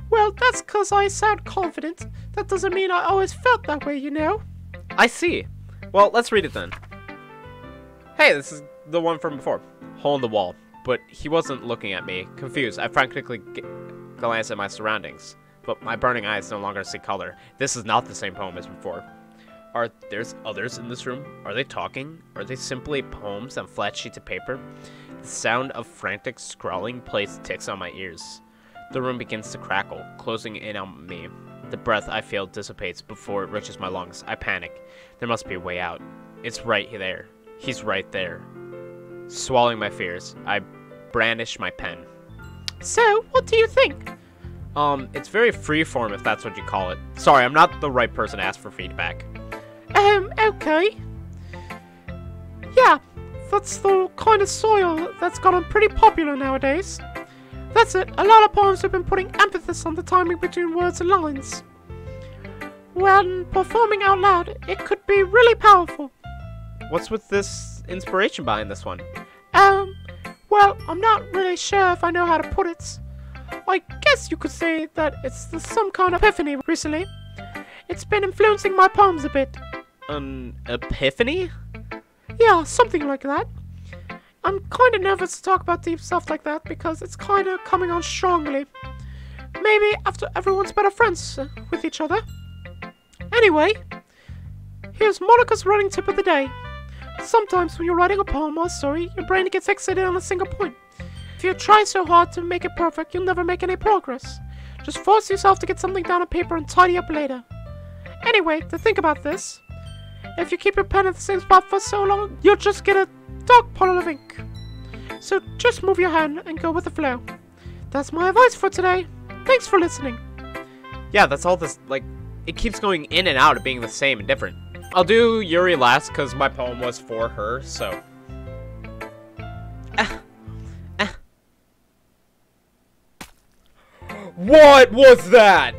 Speaker 2: Well, that's because I sound confident. That doesn't mean I always felt that way, you know?
Speaker 1: I see. Well, let's read it then. Hey, this is the one from before. Hole in the wall. But he wasn't looking at me. Confused, I frantically glanced at my surroundings. But my burning eyes no longer see color. This is not the same poem as before. Are there others in this room? Are they talking? Are they simply poems on flat sheets of paper? The sound of frantic scrawling plays ticks on my ears. The room begins to crackle, closing in on me. The breath I feel dissipates before it reaches my lungs. I panic. There must be a way out. It's right there. He's right there. Swallowing my fears, I brandish my pen.
Speaker 2: So, what do you think?
Speaker 1: It's very freeform if that's what you call it. Sorry, I'm not the right person to ask for feedback.
Speaker 2: Okay. Yeah, that's the kind of soil that's gotten pretty popular nowadays. That's it, a lot of poems have been putting emphasis on the timing between words and lines. When performing out loud, it could be really powerful.
Speaker 1: What's with this inspiration behind this one?
Speaker 2: Well, I'm not really sure if I know how to put it. I guess you could say that it's some kind of epiphany recently. It's been influencing my poems a bit.
Speaker 1: An epiphany?
Speaker 2: Yeah, something like that. I'm kind of nervous to talk about deep stuff like that because it's kind of coming on strongly. Maybe after everyone's better friends with each other. Anyway, here's Monica's running tip of the day. Sometimes when you're writing a poem or a story, your brain gets fixated on a single point. If you try so hard to make it perfect, you'll never make any progress. Just force yourself to get something down on paper and tidy up later. Anyway, to think about this, if you keep your pen at the same spot for so long, you'll just get a dark puddle of ink. So just move your hand and go with the flow. That's my advice for today. Thanks for listening.
Speaker 1: Yeah, that's all this, like, it keeps going in and out of being the same and different. I'll do Yuri last because my poem was for her, so. What was that?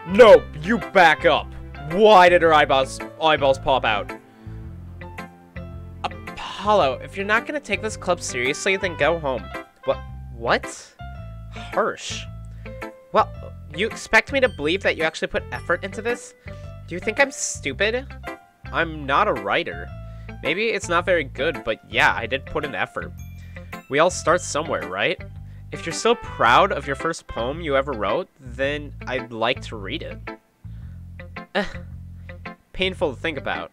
Speaker 1: No, you back up. Why did her eyeballs pop out? Apollo, if you're not gonna take this club seriously, then go home. What? Harsh. Well, you expect me to believe that you actually put effort into this? Do you think I'm stupid? I'm not a writer. Maybe it's not very good, but yeah, I did put in effort. We all start somewhere, right? If you're still proud of your first poem you ever wrote, then I'd like to read it. Painful to think about.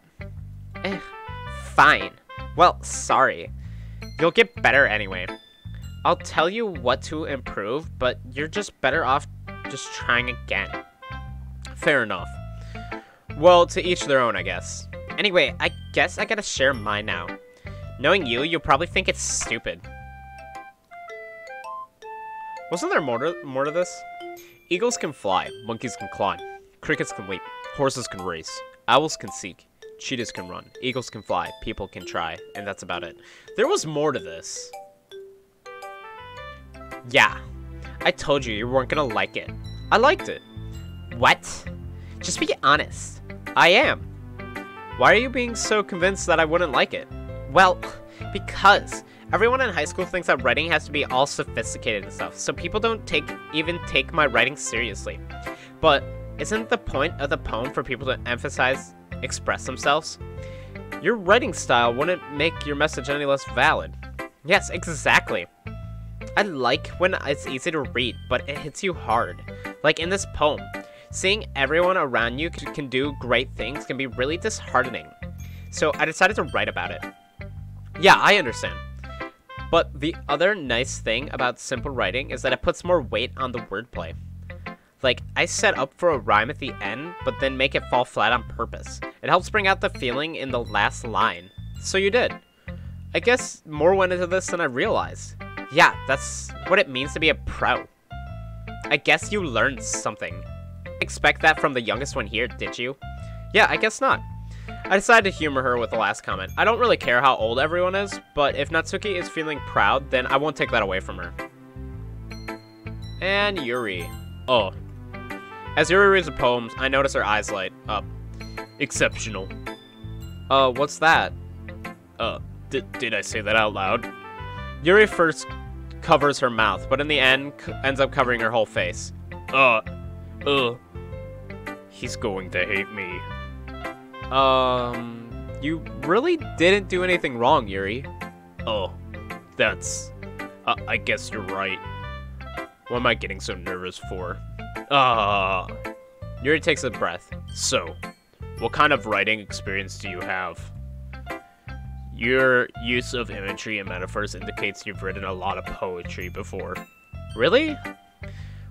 Speaker 1: Fine. Well, sorry. You'll get better anyway. I'll tell you what to improve, but you're just better off just trying again. Fair enough. Well, to each their own, I guess. Anyway, I guess I gotta share mine now. Knowing you, you'll probably think it's stupid. Wasn't there more to this? Eagles can fly, monkeys can climb, crickets can leap, horses can race, owls can seek, cheetahs can run, eagles can fly, people can try, and that's about it. There was more to this. Yeah, I told you weren't gonna like it. I liked it. What? Just be honest. I am. Why are you being so convinced that I wouldn't like it? Well, because everyone in high school thinks that writing has to be all sophisticated and stuff, so people don't even take my writing seriously. But isn't the point of the poem for people to express themselves? Your writing style wouldn't make your message any less valid. Yes, exactly. I like when it's easy to read, but it hits you hard. Like in this poem, seeing everyone around you can do great things can be really disheartening. So I decided to write about it. Yeah, I understand. But the other nice thing about simple writing is that it puts more weight on the wordplay. Like, I set up for a rhyme at the end, but then make it fall flat on purpose. It helps bring out the feeling in the last line. So you did. I guess more went into this than I realized. Yeah, that's what it means to be a pro. I guess you learned something. Expect that from the youngest one here, did you? Yeah, I guess not. I decided to humor her with the last comment. I don't really care how old everyone is, but if Natsuki is feeling proud, then I won't take that away from her. And Yuri. Oh. As Yuri reads the poems, I notice her eyes light up. Exceptional. What's that?
Speaker 3: Did I say that out loud?
Speaker 1: Yuri first covers her mouth, but in the end, ends up covering her whole face.
Speaker 3: He's going to hate me.
Speaker 1: You really didn't do anything wrong, Yuri.
Speaker 3: Oh, that's... I guess you're right. What am I getting so nervous for?
Speaker 1: Yuri takes a breath.
Speaker 3: So, what kind of writing experience do you have? Your use of imagery and metaphors indicates you've written a lot of poetry before.
Speaker 1: Really?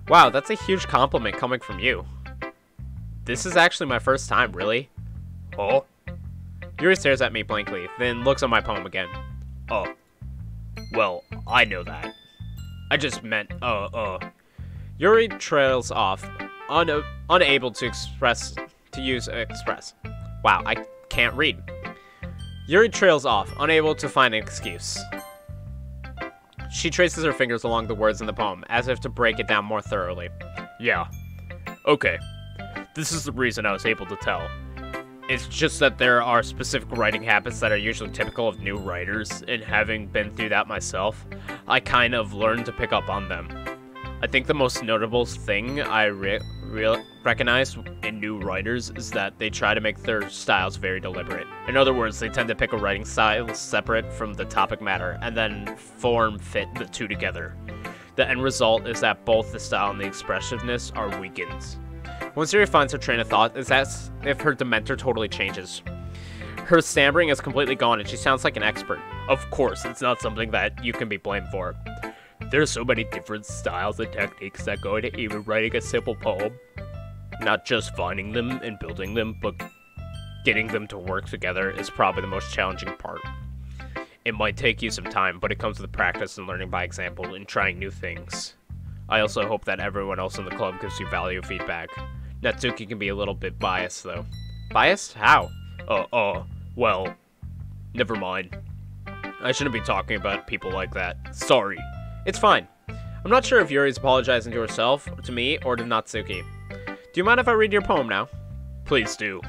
Speaker 1: Wow, that's a huge compliment coming from you. This is actually my first time, really?
Speaker 3: Oh?
Speaker 1: Yuri stares at me blankly, then looks at my poem again.
Speaker 3: Oh. Well, I know that. I just meant,
Speaker 1: Yuri trails off, unable to use express. Wow, I can't read. Yuri trails off, unable to find an excuse. She traces her fingers along the words in the poem, as if to break it down more thoroughly.
Speaker 3: Yeah. Okay. This is the reason I was able to tell. It's just that there are specific writing habits that are usually typical of new writers, and having been through that myself, I kind of learned to pick up on them. I think the most notable thing I recognize in new writers is that they try to make their styles very deliberate. In other words, they tend to pick a writing style separate from the topic matter, and then fit the two together. The end result is that both the style and the expressiveness are weakened. Once Yuri finds her train of thought, it's as if her demeanor totally changes. Her stammering is completely gone, and she sounds like an expert. Of course, it's not something that you can be blamed for. There's so many different styles and techniques that go into even writing a simple poem. Not just finding them and building them, but getting them to work together is probably the most challenging part. It might take you some time, but it comes with practice and learning by example and trying new things. I also hope that everyone else in the club gives you valuable feedback. Natsuki can be a little bit biased, though. Biased? How? Well, never mind. I shouldn't be talking about people like that. Sorry. It's fine. I'm not sure if Yuri's apologizing to herself, to me, or to Natsuki. Do you mind if I read your poem now? Please do.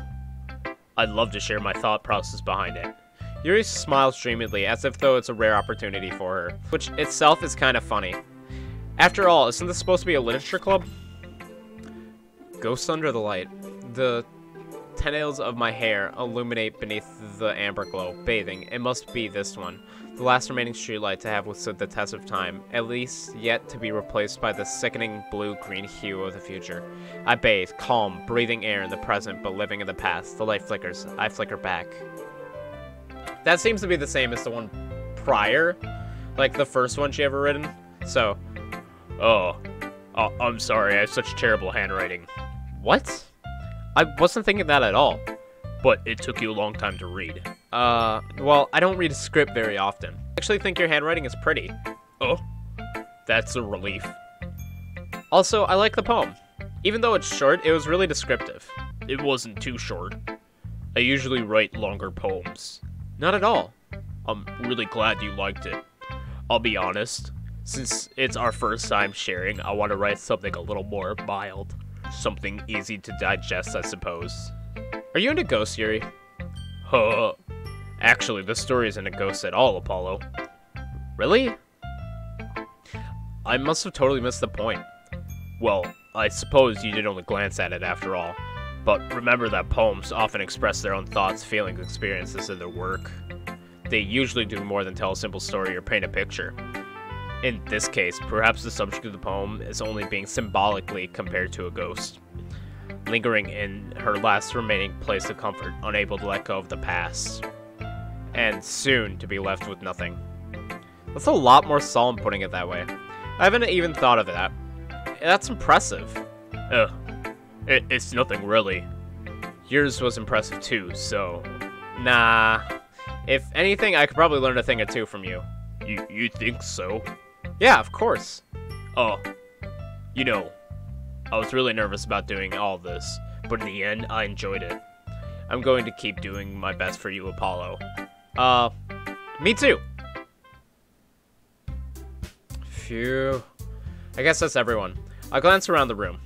Speaker 3: I'd love to share my thought process behind it. Yuri smiles dreamily, as if though it's a rare opportunity for her, which itself is kind of funny. After all, isn't this supposed to be a literature club? Ghosts under the light. The tendrils of my hair illuminate beneath the amber glow, bathing. It must be this one. The last remaining streetlight to have withstood the test of time, at least yet to be replaced by the sickening blue-green hue of the future. I bathe, calm, breathing air in the present, but living in the past. The light flickers. I flicker back. That seems to be the same as the one prior, like the first one she ever written. So, I'm sorry, I have such terrible handwriting. What? I wasn't thinking that at all. But it took you a long time to read. Well, I don't read a script very often. I actually think your handwriting is pretty. Oh, that's a relief. Also, I like the poem. Even though it's short, it was really descriptive. It wasn't too short. I usually write longer poems.
Speaker 1: Not at all.
Speaker 3: I'm really glad you liked it. I'll be honest, since it's our first time sharing, I want to write something a little more mild. Something easy to digest, I suppose.
Speaker 1: Are you into ghosts, Yuri?
Speaker 3: Huh. Actually, this story isn't a ghost at all, Apollo.
Speaker 1: Really? I must have totally missed the point.
Speaker 3: Well, I suppose you did only glance at it after all. But remember that poems often express their own thoughts, feelings, experiences in their work. They usually do more than tell a simple story or paint a picture. In this case, perhaps the subject of the poem is only being symbolically compared to a ghost, lingering in her last remaining place of comfort, unable to let go of the past, and soon to be left with nothing.
Speaker 1: That's a lot more solemn putting it that way. I haven't even thought of that. That's impressive.
Speaker 3: It's nothing really.
Speaker 1: Yours was impressive too, so... Nah. If anything, I could probably learn a thing or two from you.
Speaker 3: You think so?
Speaker 1: Yeah, of course.
Speaker 3: Oh. You know, I was really nervous about doing all this, but in the end, I enjoyed it. I'm going to keep doing my best for you, Apollo.
Speaker 1: Me too. Phew. I guess that's everyone. I glance around the room.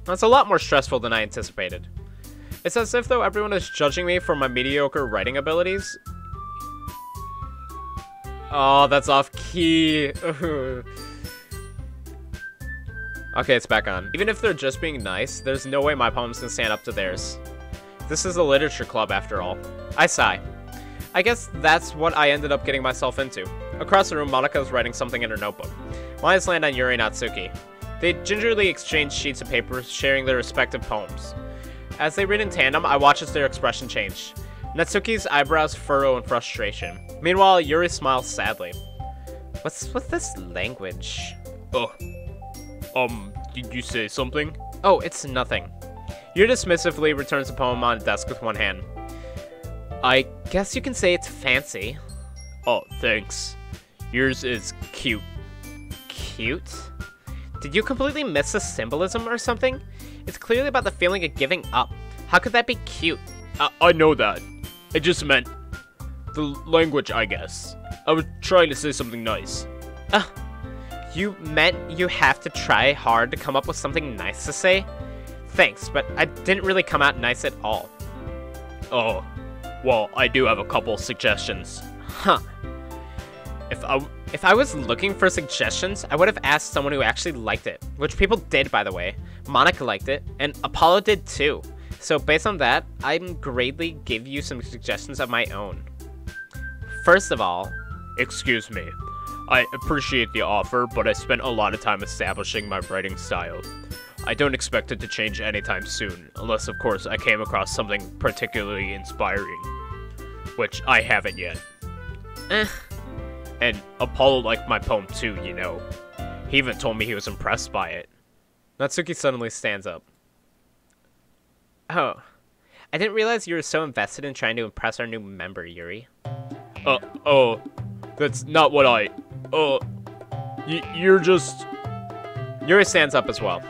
Speaker 1: That's a lot more stressful than I anticipated. It's as if though everyone is judging me for my mediocre writing abilities. Oh, that's off key. Okay, it's back on. Even if they're just being nice, there's no way my poems can stand up to theirs. This is a literature club after all. I sigh. I guess that's what I ended up getting myself into. Across the room, Monica is writing something in her notebook. My eyes land on Yuri and Natsuki. They gingerly exchange sheets of paper, sharing their respective poems. As they read in tandem, I watch as their expression change. Natsuki's eyebrows furrow in frustration. Meanwhile, Yuri smiles sadly. What's with this language?
Speaker 3: Did you say something?
Speaker 1: Oh, it's nothing. Yuri dismissively returns the poem on the desk with one hand. I guess you can say it's fancy.
Speaker 3: Oh, thanks. Yours is cute.
Speaker 1: Cute? Did you completely miss the symbolism or something? It's clearly about the feeling of giving up. How could that be cute?
Speaker 3: I know that. I just meant the language, I guess. I was trying to say something nice.
Speaker 1: You meant you have to try hard to come up with something nice to say? Thanks, but I didn't really come out nice at all.
Speaker 3: Oh, well, I do have a couple suggestions.
Speaker 1: Huh. If I was looking for suggestions, I would have asked someone who actually liked it, which people did, by the way. Monica liked it, and Apollo did too. So based on that, I'm greatly give you some suggestions of my own. First of all,
Speaker 3: excuse me. I appreciate the offer, but I spent a lot of time establishing my writing style. I don't expect it to change anytime soon, unless of course I came across something particularly inspiring. Which I haven't yet. And Apollo liked my poem too, you know. He even told me he was impressed by it.
Speaker 1: Natsuki suddenly stands up. Oh. I didn't realize you were so invested in trying to impress our new member, Yuri.
Speaker 3: That's not what I... you're just...
Speaker 1: Yuri stands up as well.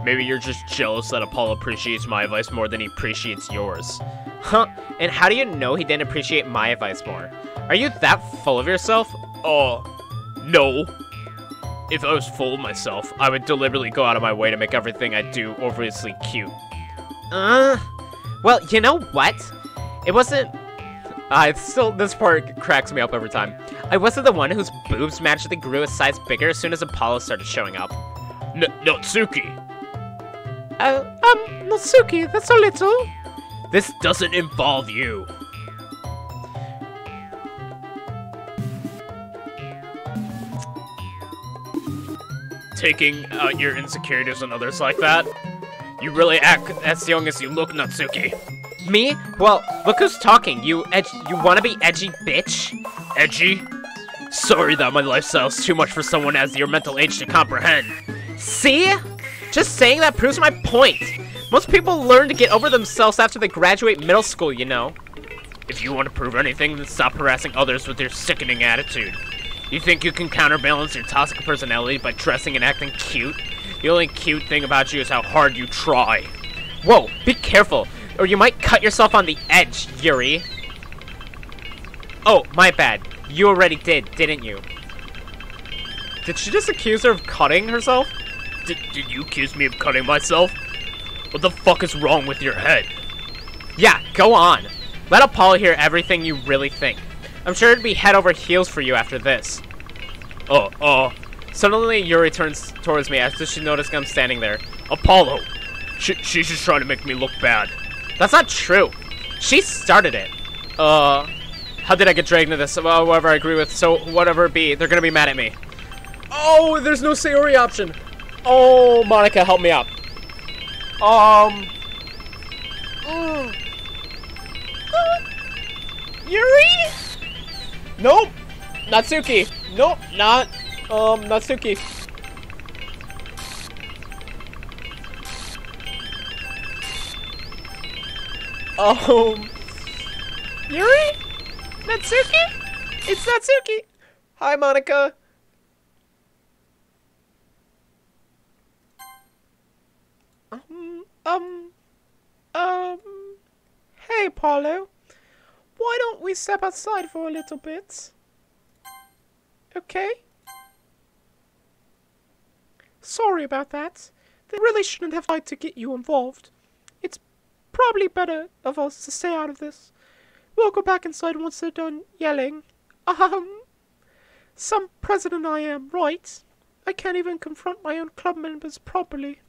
Speaker 3: Maybe you're just jealous that Apollo appreciates my advice more than he appreciates yours.
Speaker 1: Huh? And how do you know he didn't appreciate my advice more? Are you that full of yourself?
Speaker 3: No. If I was full of myself, I would deliberately go out of my way to make everything I do obviously cute.
Speaker 1: Well, you know what? It wasn't... this part cracks me up every time. I wasn't the one whose boobs magically grew a size bigger as soon as Apollo started showing up.
Speaker 3: Natsuki!
Speaker 2: Natsuki, that's a little...
Speaker 3: This doesn't involve you. Taking out your insecurities on others like that? You really act as young as you look, Natsuki.
Speaker 1: Me? Well, look who's talking, you wanna be edgy bitch?
Speaker 3: Edgy? Sorry that my lifestyle's too much for someone as your mental age to comprehend.
Speaker 1: See? Just saying that proves my point. Most people learn to get over themselves after they graduate middle school, you know.
Speaker 3: If you want to prove anything, then stop harassing others with your sickening attitude. You think you can counterbalance your toxic personality by dressing and acting cute? The only cute thing about you is how hard you try.
Speaker 1: Whoa, be careful.
Speaker 4: or you might cut yourself on the edge, Yuri. Oh, my bad. You already didn't you?
Speaker 1: Did she just accuse her of cutting herself?
Speaker 3: Did you accuse me of cutting myself? What the fuck is wrong with your head?
Speaker 4: Yeah, go on. Let Apollo hear everything you really think. I'm sure it'd be head over heels for you after this. Suddenly, Yuri turns towards me after she noticed I'm standing there.
Speaker 3: Apollo! She's just trying to make me look bad.
Speaker 4: That's not true. She started it. How did I get dragged into this? Whoever I agree with, so whatever it be, they're gonna be mad at me.
Speaker 1: Oh, there's no Sayori option. Oh, Monica, help me out.
Speaker 4: Yuri?
Speaker 1: Nope. Natsuki. Nope, not, Natsuki.
Speaker 4: Yuri? Natsuki? It's Natsuki.
Speaker 1: Hi, Monica.
Speaker 2: Hey, Paulo. Why don't we step outside for a little bit? Okay? Sorry about that. They really shouldn't have tried to get you involved. It's probably better of us to stay out of this. We'll go back inside once they're done yelling. Some president I am, right? I can't even confront my own club members properly.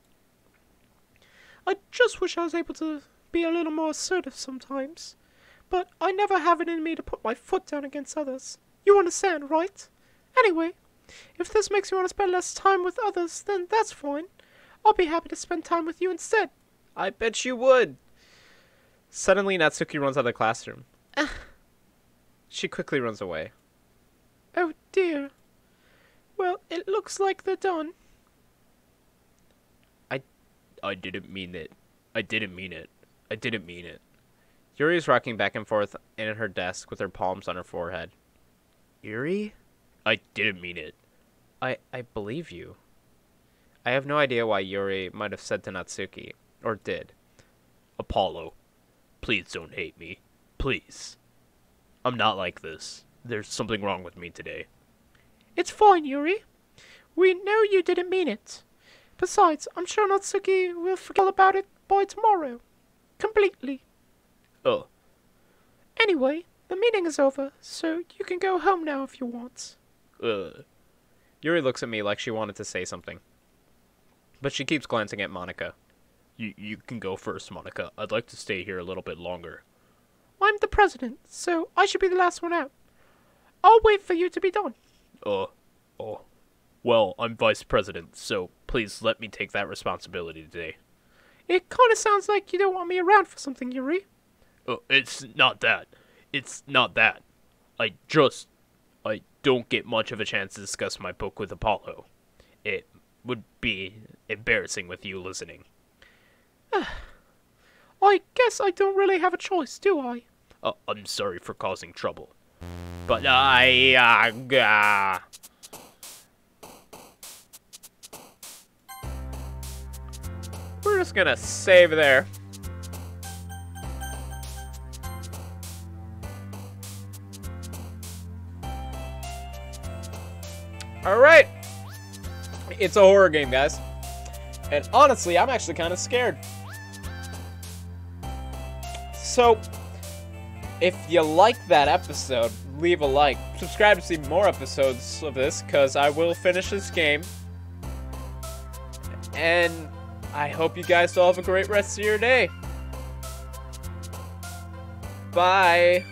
Speaker 2: I just wish I was able to be a little more assertive sometimes. But I never have it in me to put my foot down against others. You understand, right? Anyway, if this makes you want to spend less time with others, then that's fine. I'll be happy to spend time with you instead.
Speaker 1: I bet you would. Suddenly, Natsuki runs out of the classroom. She quickly runs away.
Speaker 2: Oh dear. Well, it looks like they're done.
Speaker 3: I didn't mean it. I didn't mean it. I didn't mean it.
Speaker 1: Yuri is rocking back and forth in her desk with her palms on her forehead. Yuri?
Speaker 3: I didn't mean it.
Speaker 1: I believe you. I have no idea why Yuri might have said to Natsuki, or did.
Speaker 3: Apollo, please don't hate me. Please. I'm not like this. There's something wrong with me today.
Speaker 2: It's fine, Yuri. We know you didn't mean it. Besides, I'm sure Natsuki will forget all about it by tomorrow. Completely. Anyway, the meeting is over, so you can go home now if you want.
Speaker 1: Yuri looks at me like she wanted to say something. But she keeps glancing at Monica.
Speaker 3: You can go first, Monica. I'd like to stay here a little bit longer.
Speaker 2: I'm the president, so I should be the last one out. I'll wait for you to be done.
Speaker 3: Well, I'm vice president, so please let me take that responsibility today.
Speaker 2: It kind of sounds like you don't want me around for something, Yuri.
Speaker 3: It's not that. It's not that. I don't get much of a chance to discuss my book with Apollo. It would be embarrassing with you listening.
Speaker 2: I guess I don't really have a choice, do I?
Speaker 3: I'm sorry for causing trouble. But
Speaker 1: we're just gonna save there. Alright. It's a horror game, guys. And honestly, I'm actually kind of scared. So, if you like that episode, leave a like. Subscribe to see more episodes of this, because I will finish this game. And I hope you guys all have a great rest of your day. Bye.